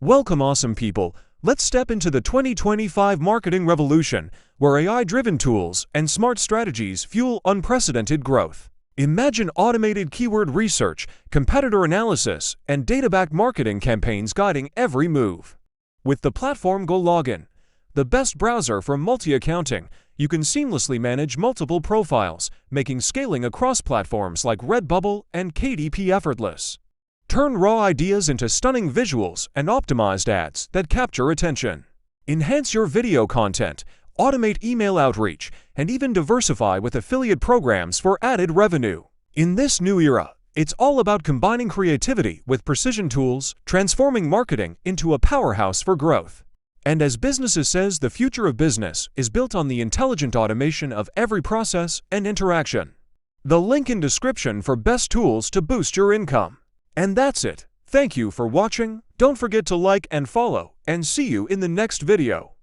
Welcome, awesome people. Let's step into the 2025 marketing revolution, where AI-driven tools and smart strategies fuel unprecedented growth. Imagine automated keyword research, competitor analysis, and data-backed marketing campaigns guiding every move. With the platform GoLogin, the best browser for multi-accounting, you can seamlessly manage multiple profiles, making scaling across platforms like Redbubble and KDP effortless. Turn raw ideas into stunning visuals and optimized ads that capture attention. Enhance your video content, automate email outreach, and even diversify with affiliate programs for added revenue. In this new era, it's all about combining creativity with precision tools, transforming marketing into a powerhouse for growth. And as businesses says, the future of business is built on the intelligent automation of every process and interaction. The link in description for best tools to boost your income. And that's it. Thank you for watching. Don't forget to like and follow, and see you in the next video.